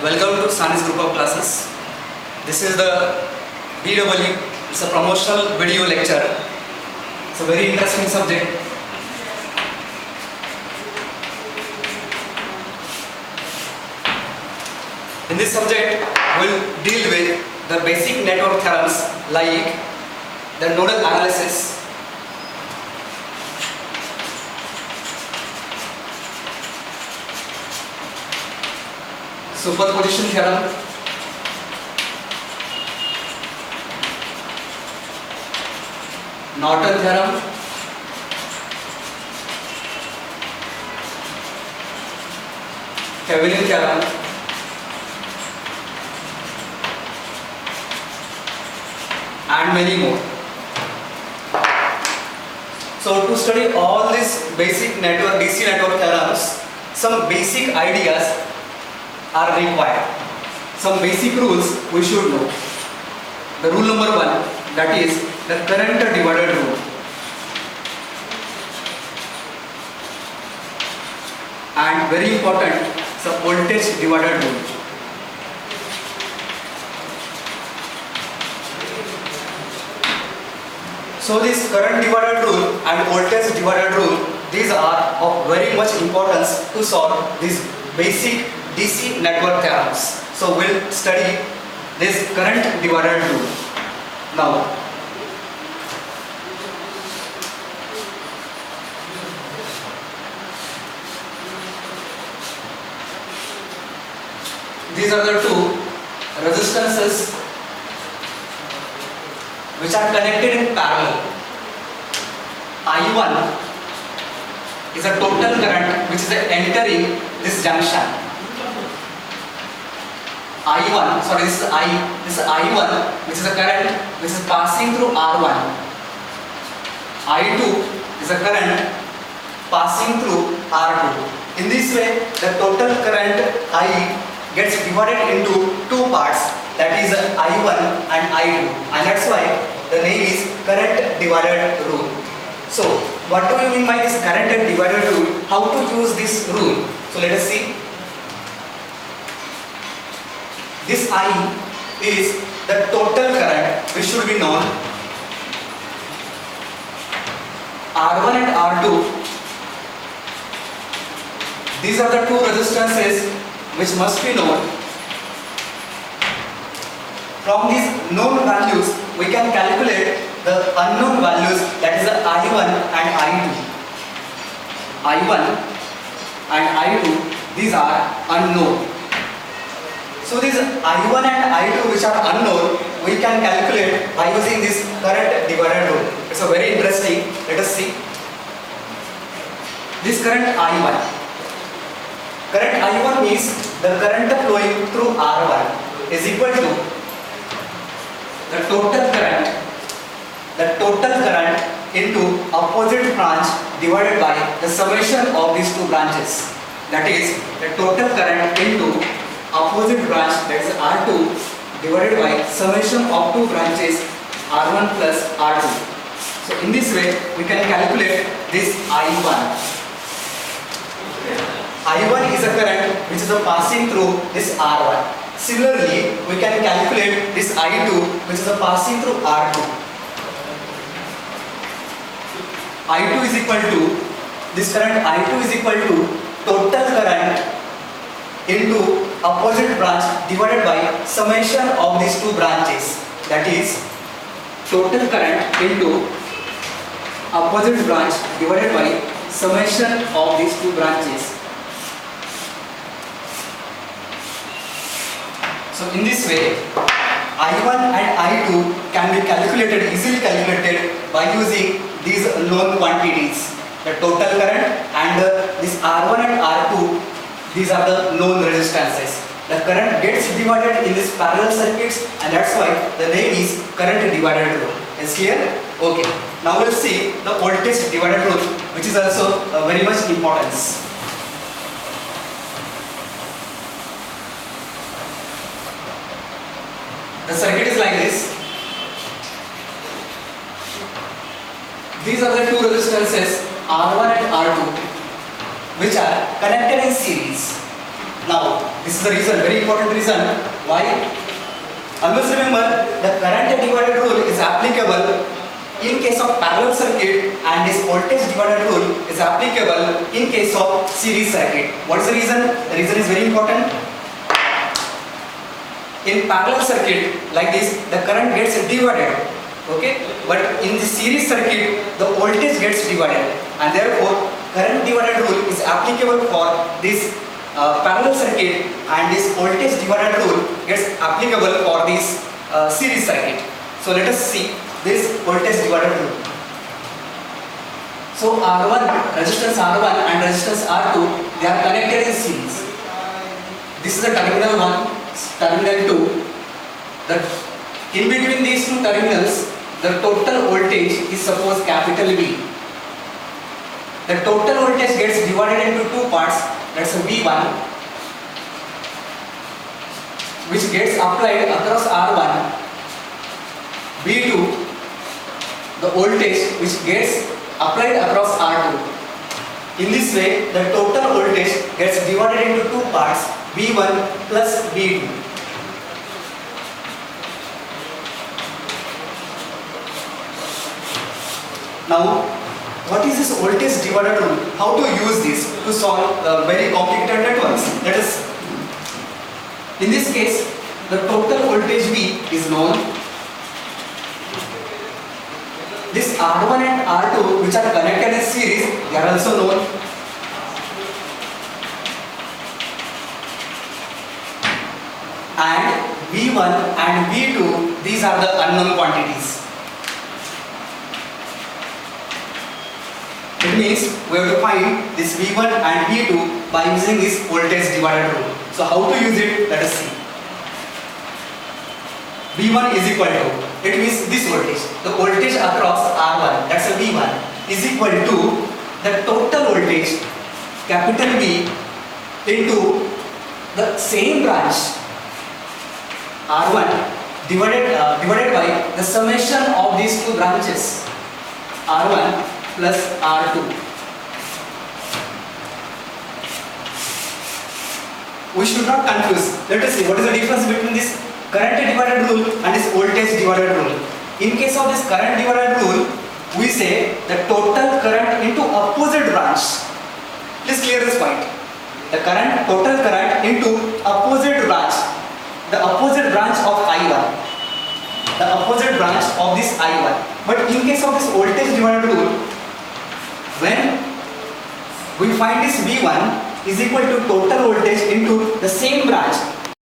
Welcome to Sani's group of classes. This is the BW. It's a promotional video lecture. It's a very interesting subject. In this subject, we'll deal with the basic network theorems like the nodal analysis, superposition theorem, Norton theorem, Thevenin theorem, and many more. So to study all these basic network DC network theorems, some basic ideas are required. Some basic rules we should know. The rule number 1, that is the current divided rule. And very important, the voltage divided rule. So this current divided rule and voltage divided rule, these are of very much importance to solve these basic DC network theorems. So we'll study this current divided rule. Now, these are the two resistances which are connected in parallel. I1 is a total current which is entering this junction. This is I1 which is a current which is passing through R1. I2 is a current passing through R2. In this way, the total current I gets divided into two parts, that is I1 and I2, and that's why the name is current divided rule. So what do we mean by this current divided rule? How to use this rule? So let us see. This I is the total current which should be known. R1 and R2, these are the two resistances which must be known. From these known values, we can calculate the unknown values, that is the I1 and I2. I1 and I2, these are unknown. So these I1 and I2 which are unknown, we can calculate by using this current divided rule. It's a very interesting. Let us see. This current I1. Current I1 means the current flowing through R1 is equal to the total current into opposite branch divided by the summation of these two branches. That is the total current into opposite branch, that is R2, divided by summation of two branches R1 plus R2. So in this way we can calculate this I1. I1 is a current which is passing through this R1. Similarly, we can calculate this I2 which is passing through R2. I2 is equal to, this current I2 is equal to total current into opposite branch divided by summation of these two branches. That is total current into opposite branch divided by summation of these two branches. So in this way, I1 and I2 can be calculated, easily calculated by using these known quantities. The total current and this R1 and R2, these are the known resistances. The current gets divided in this parallel circuits, and that's why the name is current divided rule. Is clear? Okay. Now we'll see the voltage divided rule, which is also very much importance. The circuit is like this. These are the two resistances R1 and R2 which are connected in series. Now This is the reason, very important reason why. Always remember, the current divided rule is applicable in case of parallel circuit, and this voltage divided rule is applicable in case of series circuit. What is the reason? The reason is very important. In parallel circuit like this, the current gets divided, okay, but in the series circuit the voltage gets divided, and therefore current divided rule is applicable for this parallel circuit, and this voltage divided rule gets applicable for this series circuit. So let us see this voltage divided rule. So R1, resistance R1 and resistance R2, they are connected in series. This is the terminal 1, terminal 2. That in between these two terminals, the total voltage is suppose capital V. The total voltage gets divided into two parts. That's a V1, which gets applied across R1. V2, the voltage which gets applied across R2. In this way, the total voltage gets divided into two parts, V1 plus V2. Now, what is this voltage divider rule? How to use this to solve very complicated networks? Let us. In this case, the total voltage V is known. This R1 and R2, which are connected in series, they are also known. And V1 and V2, these are the unknown quantities. It means we have to find this V1 and V2 by using this voltage divider rule. So how to use it? Let us see. V1 is equal to, it means this voltage. The voltage across R1, that's a V1, is equal to the total voltage, capital V, into the same branch, R1, divided by the summation of these two branches, R1 plus R2. We should not confuse. Let us see what is the difference between this current divided rule and this voltage divided rule. In case of this current divided rule, we say the total current into opposite branch. Please clear this point. The total current into opposite branch. The opposite branch of I1. The opposite branch of this I1. But in case of this voltage divided rule, when we find this V1 is equal to total voltage into the same branch,